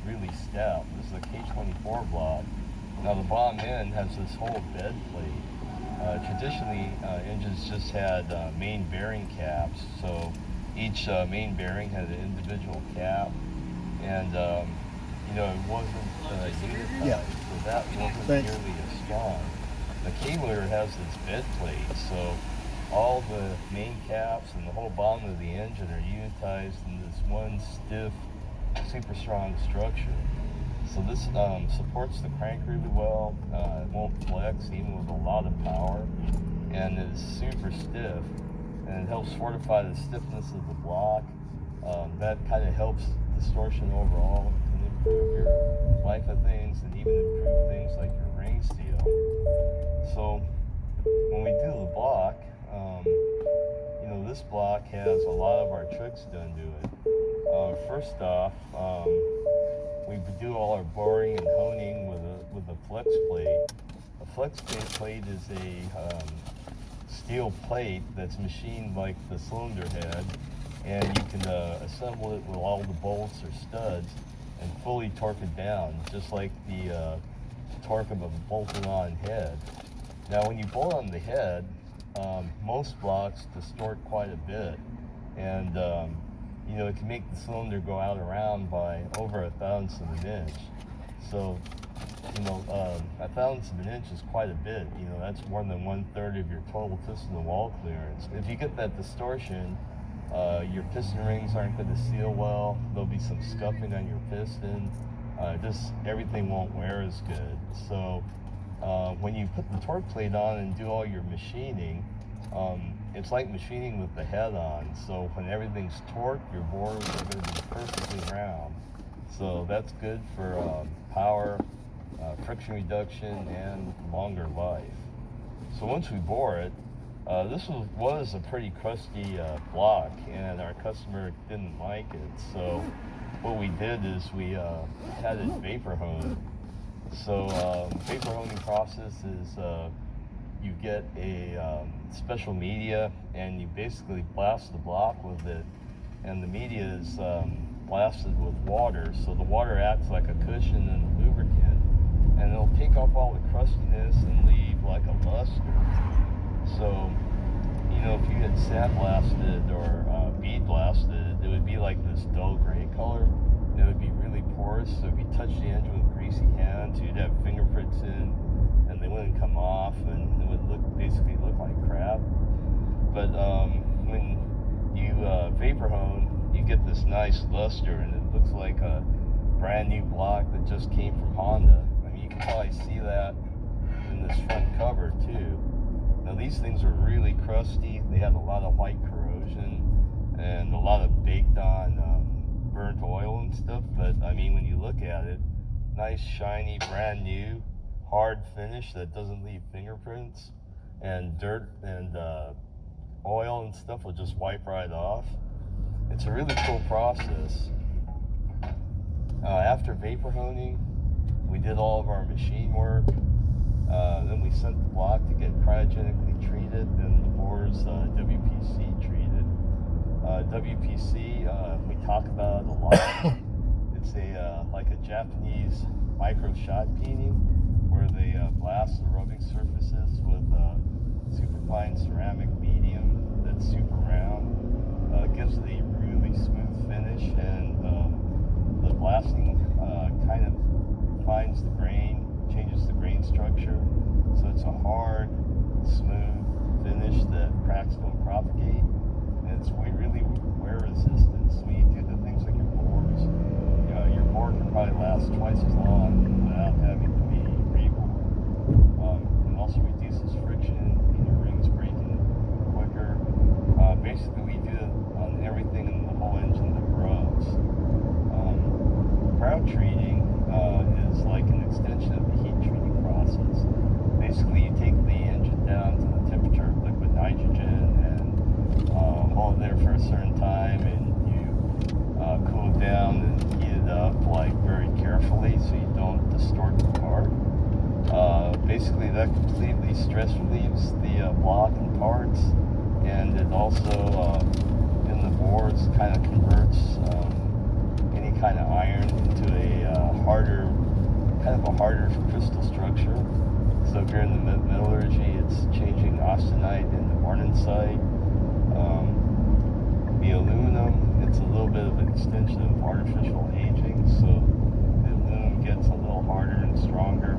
really stout. This is a K24 block. Now the bottom end has this whole bed plate. Traditionally, engines just had main bearing caps, so each main bearing had an individual cap, and it wasn't unitized, so that wasn't nearly as strong. The K-Liter has this bed plate, so all the main caps and the whole bottom of the engine are unitized in this one stiff, super strong structure. So this supports the crank really well. It won't flex even with a lot of power, and it's super stiff, and it helps fortify the stiffness of the block. That kind of helps distortion overall and improve your life of things, and even improve things like your ring steel. So when we do the block, this block has a lot of our tricks done to it. First off, we do all our boring and honing with a flex plate. A flex plate is a steel plate that's machined like the cylinder head, and you can assemble it with all the bolts or studs and fully torque it down, just like the torque of a bolted-on head. Now, when you bolt on the head, most blocks distort quite a bit, and it can make the cylinder go out around by over 1/1000 of an inch. So, 1/1000 of an inch is quite a bit. That's more than 1/3 of your total piston and wall clearance. If you get that distortion, your piston rings aren't going to seal well. There'll be some scuffing on your piston. Everything won't wear as good. So when you put the torque plate on and do all your machining, it's like machining with the head on. So when everything's torqued, your bores are going to be perfectly round. So that's good for power, friction reduction, and longer life. So once we bore it, this was a pretty crusty block, and our customer didn't like it. So what we did is we had it vapor honed. So vapor honing process is you get a special media, and you basically blast the block with it, and the media is blasted with water, so the water acts like a cushion and a lubricant, and it'll take off all the crustiness and leave like a luster. So if you had sandblasted or bead blasted, it would be like this dull gray color. It would be really porous, so if you touch the engine with greasy hands, you'd have fingerprints in, and they wouldn't come off, and it would basically look like crap. But when you vapor hone, you get this nice luster, and it looks like a brand new block that just came from Honda. I mean, you can probably see that in this front cover too. Now these things are really crusty. They had a lot of white corrosion and a lot of baked on burnt oil and stuff, but I mean, when you look at it, nice, shiny, brand new, hard finish that doesn't leave fingerprints, and dirt and oil and stuff will just wipe right off. It's a really cool process. After vapor honing, we did all of our machine work. Then we sent the block to get cryogenically treated, and the bores WPC treated. WPC, we talk about it a lot. It's like a Japanese micro shot peening, where they blast the rubbing surfaces with superfine ceramic medium that's super round. Gives it a really smooth finish, and the blasting kind of finds the grain, changes the grain structure, so it's a hard, smooth finish that cracks don't propagate, and it's really wear resistant. So when you do the things like your bores, your board can probably last twice as long without having to be rebored. It also reduces friction, your rings breaking quicker. Basically, we do it on everything in the whole engine that rubs. Cryo treating is like an extension of the heat treating process. Basically, you take the engine down to the temperature of liquid nitrogen and hold it there for a certain time, and you cool it down and heat it up like very carefully so you don't distort the part. Basically, that completely stress relieves the block and parts, and it also in the boards kind of converts any kind of iron into a kind of a harder crystal structure. So if you're in the metallurgy, it's changing austenite into mornensite. The aluminum, it's a little bit of an extension of artificial aging, so the aluminum gets a little harder and stronger.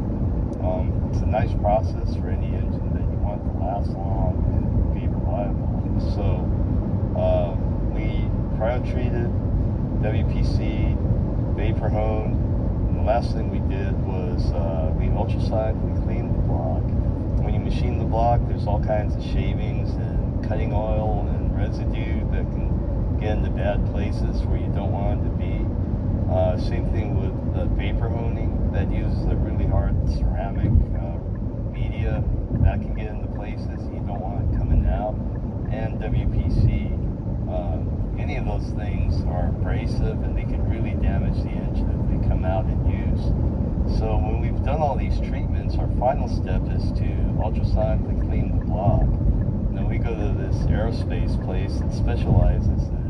It's a nice process for any engine that you want to last long and be reliable. So we cryo-treated, WPC, vapor honed, and the last thing we did was we ultrasonically cleaned the block. When you machine the block, there's all kinds of shavings and cutting oil and residue that can get into bad places where you don't want it to be. Same thing with the vapor honing that uses a really hard ceramic media that can get into places you don't want it coming out. And WPC, any of those things are abrasive and they can really damage the engine if they come out in use. So when we've done all these treatments, our final step is to ultrasonically clean the block. Now we go to this aerospace place that specializes in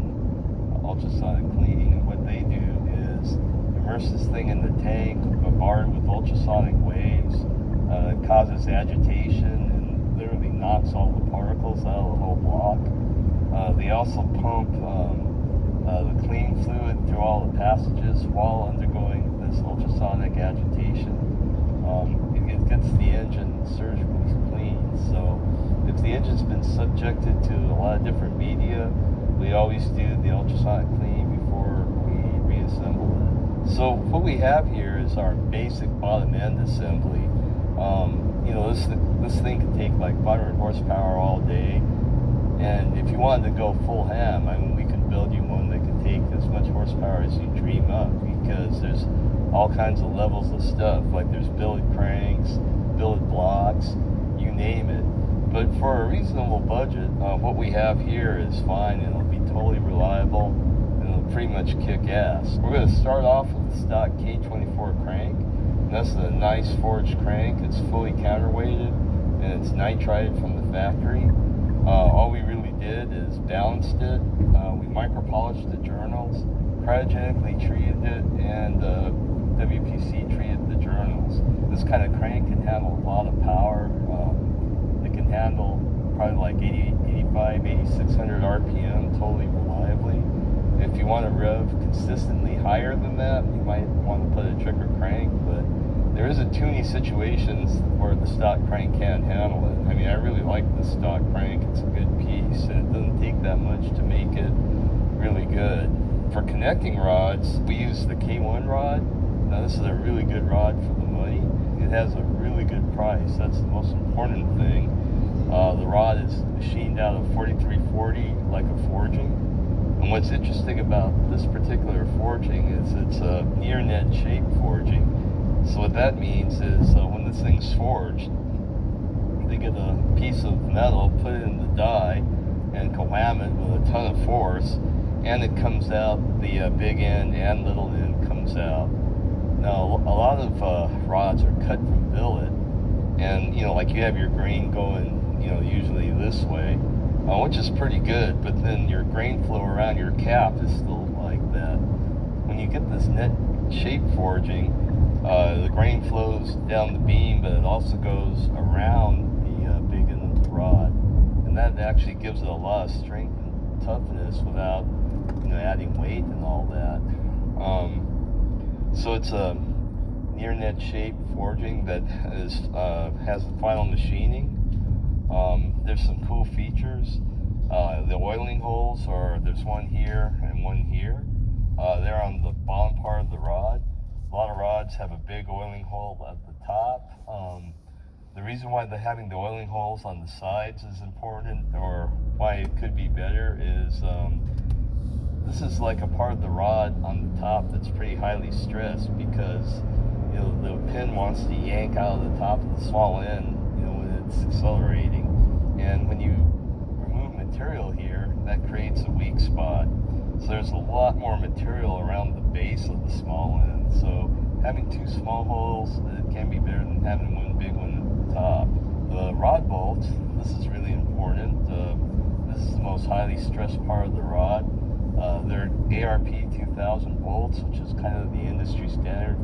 ultrasonic cleaning, and what they do is immerse this thing in the tank, bombard with ultrasonic waves. It causes agitation and literally knocks all the particles out of the whole block. They also pump the clean fluid through all the passages while undergoing this ultrasonic agitation. It gets the engine surgically clean. So if the engine's been subjected to a lot of different media, we always do the ultrasonic clean before we reassemble it. So what we have here is our basic bottom end assembly. This thing can take like 500 horsepower all day. And if you wanted to go full ham, I mean, we could build you one that could take as much horsepower as you dream up, because there's all kinds of levels of stuff. Like there's billet cranks, billet blocks, you name it. But for a reasonable budget, what we have here is fine, and it'll be totally reliable, and it'll pretty much kick ass. We're going to start off with the stock K24 Crank. And that's a nice forged crank. It's fully counterweighted, and it's nitrided from the factory. All we really did is balanced it. We micro-polished the journals, cryogenically treated it, and WPC treated the journals. This kind of crank can handle a lot of power. It can handle probably like 85, 8600 RPM totally reliably. If you want to rev consistently higher than that, you might want to put a trigger crank, but there is a tuning situations where the stock crank can't handle it. I mean, I really like the stock crank. It's a good piece, and it doesn't take that much to make it really good. For connecting rods, we use the K1 rod. Now, this is a really good rod for the money. It has a really good price. That's the most important thing. The rod is machined out of 4340 like a forging. And what's interesting about this particular forging is it's a near net shape forging. So what that means is when this thing's forged, they get a piece of metal, put it in the die, and coham it with a ton of force, and it comes out, the big end and little end comes out. Now, a lot of rods are cut from billet, and like you have your grain going, usually this way, which is pretty good, but then your grain flow around your cap is still like that. When you get this net shape forging, the grain flows down the beam, but it also goes around the big end of the rod, and that actually gives it a lot of strength and toughness without adding weight and all that. So it's a near net shape forging that has the final machining. There's some cool features. The oiling holes there's one here and one here. They're on the bottom part of the rod. A lot of rods have a big oiling hole at the top. The reason why they're having the oiling holes on the sides is important, or why it could be better, is this is like a part of the rod on the top that's pretty highly stressed, because the pin wants to yank out of the top of the small end when it's accelerating, and when you remove material here, that creates a weak spot. So there's a lot more material around the base of the small end. So having two small holes, it can be better than having one big one at the top. The rod bolts, this is really important. This is the most highly stressed part of the rod. They're ARP 2000 bolts, which is kind of the industry standard.